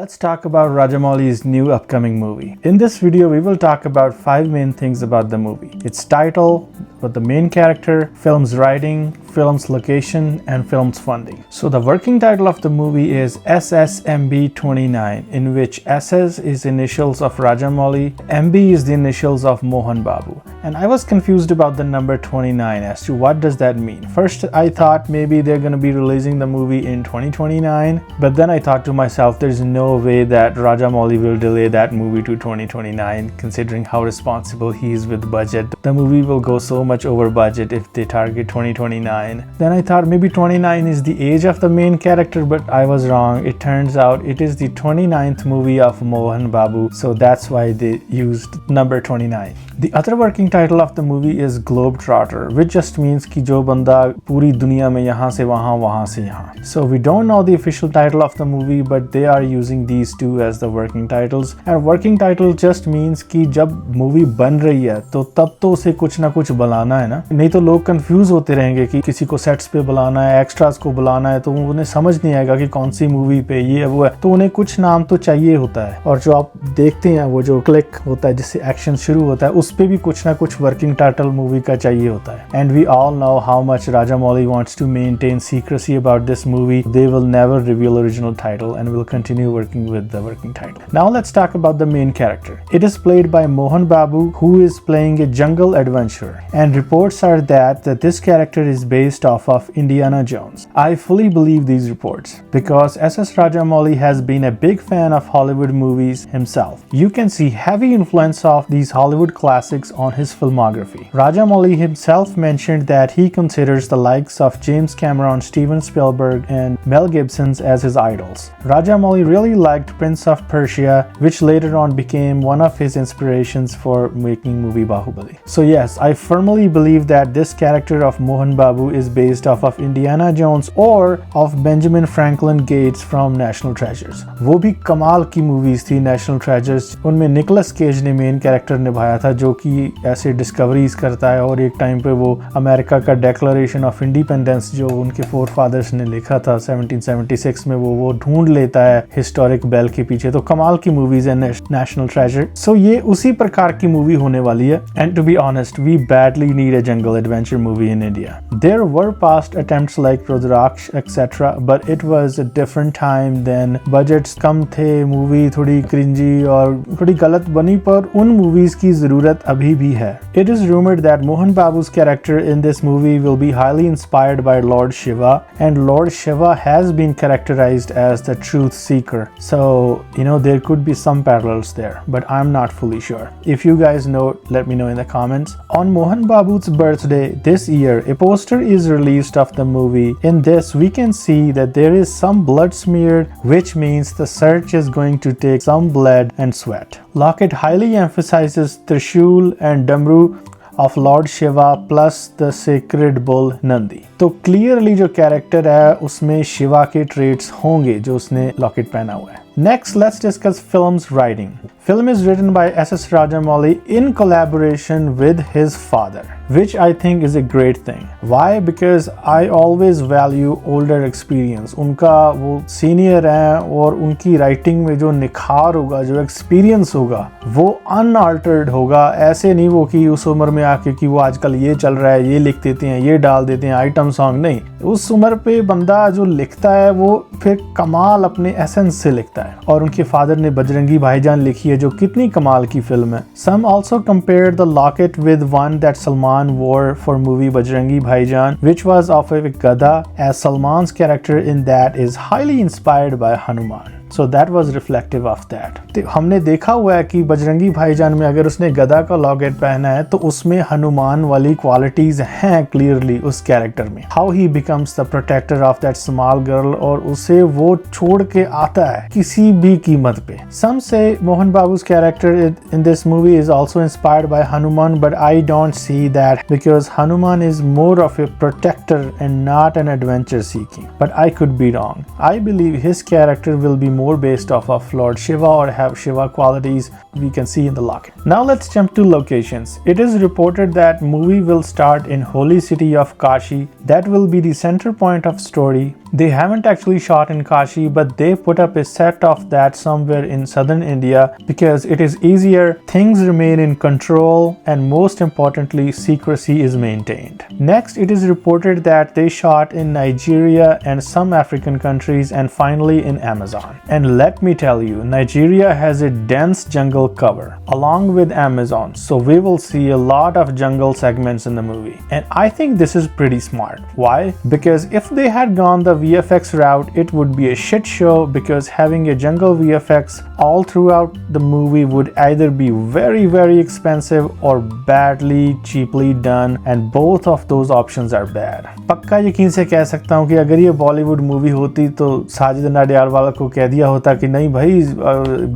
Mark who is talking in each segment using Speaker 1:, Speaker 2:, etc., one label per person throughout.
Speaker 1: Let's talk about Rajamouli's new upcoming movie. In this video, we will talk about 5 main things about the movie. Its title, the main character, film's writing, film's location, and film's funding. So the working title of the movie is SSMB29, in which SS is initials of Rajamouli, MB is the initials of Mohan Babu. And I was confused about the number 29 as to what does that mean. First, I thought maybe they're going to be releasing the movie in 2029, but then I thought to myself, there's no way that Rajamouli will delay that movie to 2029, considering how responsible he is with budget. The movie will go so much over budget if they target 2029. Then I thought maybe 29 is the age of the main character, but I was wrong. It turns out it is the 29th movie of Mohan Babu, so that's why they used number 29. The other working title of the movie is Globetrotter, which just means कि जो बंदा पूरी दुनिया में यहाँ से वहाँ से यहाँ. So we don't know the official title of the movie, but they are using these two as the working titles. And working title just means कि जब movie बन रही है तो तब तो उसे कुछ ना कुछ बुलाना है ना, नहीं तो लोग कंफ्यूज होते रहेंगे कि किसी को सेट्स पे बुलाना है, एक्स्ट्रास को बुलाना है, तो उन्हें समझ नहीं आएगा कि कौन सी मूवी पे ये है वो है, तो उन्हें कुछ नाम तो चाहिए होता है. और जो आप देखते हैं वो जो क्लिक होता है जिससे एक्शन शुरू होता है, उस पे भी कुछ ना कुछ वर्किंग टाइटल मूवी का चाहिए होता है. And we all know how much Rajamouli wants to maintain secrecy about this movie. They will never reveal original title and will continue working with the working title. Now let's talk about the main character. It is played by Mohan Babu, who is playing a jungle adventurer, and reports are that this character is based off of Indiana Jones. I fully believe these reports because SS Rajamouli has been a big fan of Hollywood movies himself. You can see heavy influence of these Hollywood classics on his filmography. Rajamouli himself mentioned that he considers the likes of James Cameron, Steven Spielberg, and Mel Gibson as his idols. Rajamouli really liked Prince of Persia, which later on became one of his inspirations for making movie Bahubali. So yes, I firmly believe that this character of Mohan Babu is based off of Indiana Jones or of Benjamin Franklin Gates from National Treasures. वो भी कमाल की movies थी National Treasures. उनमें Nicolas Cage ने main character निभाया था, जो कि ऐसे डिस्कवरीज करता है और एक टाइम पे वो अमेरिका का डेक्लरेशन ऑफ इंडिपेंडेंस जो उनके फोर फादर्स ने लिखा था 1776 में, वो ढूंढ लेता है हिस्टोरिक बेल के पीछे. तो कमाल की मूवीज है नेशनल ट्रेजर. सो ये उसी प्रकार की मूवी होने वाली है. And to be honest, we badly need a jungle adventure movie in India. There were past attempts like Rudraksh etcetera, but it was a different time then. Budgets कम थे, मूवी थोड़ी क्रिंजी और थोड़ी गलत बनी, पर उन मूवीज की जरूरत अभी भी है. It is rumored that Mohan Babu's character in this movie will be highly inspired by Lord Shiva, and Lord Shiva has been characterized as the truth seeker. So, there could be some parallels there, but I'm not fully sure. If you guys know, let me know in the comments. On Mohan Babu's birthday this year, a poster is released of the movie. In this, we can see that there is some blood smeared, which means the search is going to take some blood and sweat. Locket highly emphasizes Trishul and Damru of Lord Shiva plus the sacred bull Nandi. तो clearly जो character है उसमें शिवा के traits होंगे जो उसने locket पहना हुआ है. Next, let's discuss film's writing. Film is written by SS Rajamouli in collaboration with his father, which I think is a great thing. Why? Because I always value older experience. उनका वो senior है और उनकी writing में जो निखार होगा, जो एक्सपीरियंस होगा, वो अनअल्टर्ड होगा. ऐसे नहीं वो कि उस उम्र में आके कि वो आजकल ये चल रहा है, ये लिख देते हैं, ये डाल देते हैं आइटम सॉन्ग. नहीं, उस उम्र पे बंदा जो लिखता है वो फिर कमाल अपने एसेंस से लिखता है. और उनके फादर ने बजरंगी भाईजान लिखी है जो कितनी कमाल की फिल्म है. Some also compared the locket with one that Salman wore for movie Bajrangi Bhaijaan, which was of a gada, as Salman's character in that is highly inspired by Hanuman. So that was reflective of that. तो हमने देखा हुआ है कि बजरंगी भाईजान में अगर उसने गदा का लॉकेट पहना है तो उसमें हनुमान वाली क्वालिटीज हैं क्लियरली उस कैरेक्टर में. How he becomes the protector of that small girl, और उसे वो छोड़ के आता है किसी भी कीमत पे. Some say Mohan Babu's character in this movie is also inspired by Hanuman, but I don't see that because Hanuman is more of a protector and not an adventure seeking. But I could be wrong. I believe his character will be more more based off of Lord Shiva or have Shiva qualities we can see in the locket. Now let's jump to locations. It is reported that movie will start in holy city of Kashi. That will be the center point of story. They haven't actually shot in Kashi, but they put up a set of that somewhere in southern India because it is easier, things remain in control, and most importantly, secrecy is maintained. Next, it is reported that they shot in Nigeria and some African countries, and finally in Amazon. And let me tell you, Nigeria has a dense jungle cover along with Amazon, so we will see a lot of jungle segments in the movie. And I think this is pretty smart. Why? Because if they had gone the VFX route, it would be a shit show, because having a jungle VFX all throughout the movie would either be very expensive or badly cheaply done, and both of those options are bad. पक्का यकीन से कह सकता हूँ कि अगर ये Bollywood movie होती तो साजिद नाडियाडवाला को कह दिया होता कि नहीं भाई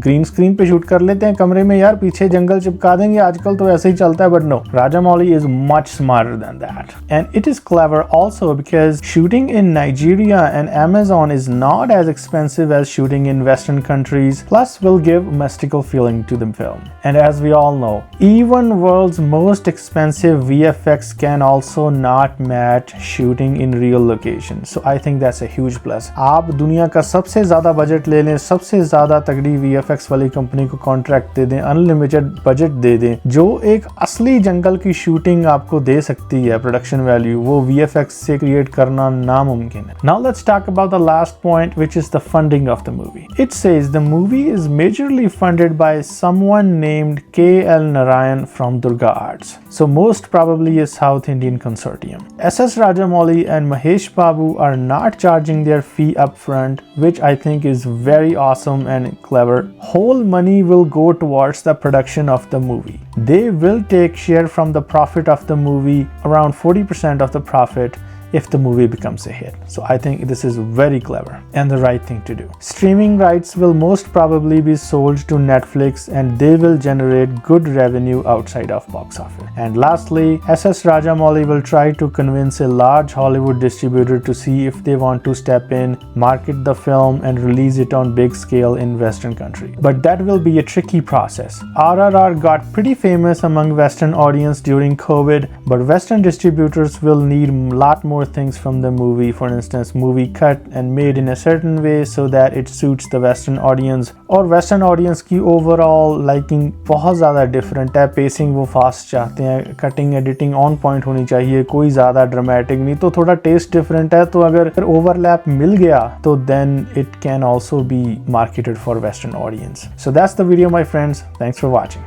Speaker 1: ग्रीन स्क्रीन पे शूट कर लेते हैं कमरे में यार, पीछे जंगल चिपका देंगे, आजकल तो ऐसे ही चलता है. But no, Rajamouli is much smarter than that. And it is clever also because shooting in Nigeria and Amazon is not as expensive as shooting in Western countries, plus will give mystical feeling to the film. And as we all know, even world's most expensive VFX can also not match shooting in real locations. So I think that's a huge plus. आप दुनिया का सबसे ज़्यादा budget ले लें, सबसे ज़्यादा तगड़ी VFX वाली कंपनी को कॉन्ट्रैक्ट दे दें, अनलिमिटेड बजट दे दें, जो एक असली जंगल की शूटिंग आपको दे सकती है प्रोडक्शन वैल्यू, वो VFX से क्रिएट करना नामुमकिन है. Now let's talk about the last point, which is the funding of the movie. It says the movie is majorly funded by someone named K.L. Narayan from Durga Arts. So most probably a South Indian consortium. S.S. Rajamouli and Mahesh Babu are not charging their fee upfront, which I think is very awesome and clever. Whole money will go towards the production of the movie. They will take share from the profit of the movie, around 40% of the profit, if the movie becomes a hit. So I think this is very clever and the right thing to do. Streaming rights will most probably be sold to Netflix, and they will generate good revenue outside of box office. And lastly, S.S. Rajamouli will try to convince a large Hollywood distributor to see if they want to step in, market the film, and release it on big scale in Western country. But that will be a tricky process. RRR got pretty famous among Western audience during COVID, but Western distributors will need a lot more things from the movie. For instance, movie cut and made in a certain way so that it suits the Western audience, और Western audience की overall liking बहुत ज़्यादा different है. Pacing वो fast चाहते हैं, cutting editing on point होनी चाहिए, कोई ज़्यादा dramatic नहीं, तो थोड़ा taste different है. तो अगर overlap मिल गया तो then it can also be marketed for Western audience. So that's the video, my friends. Thanks for watching.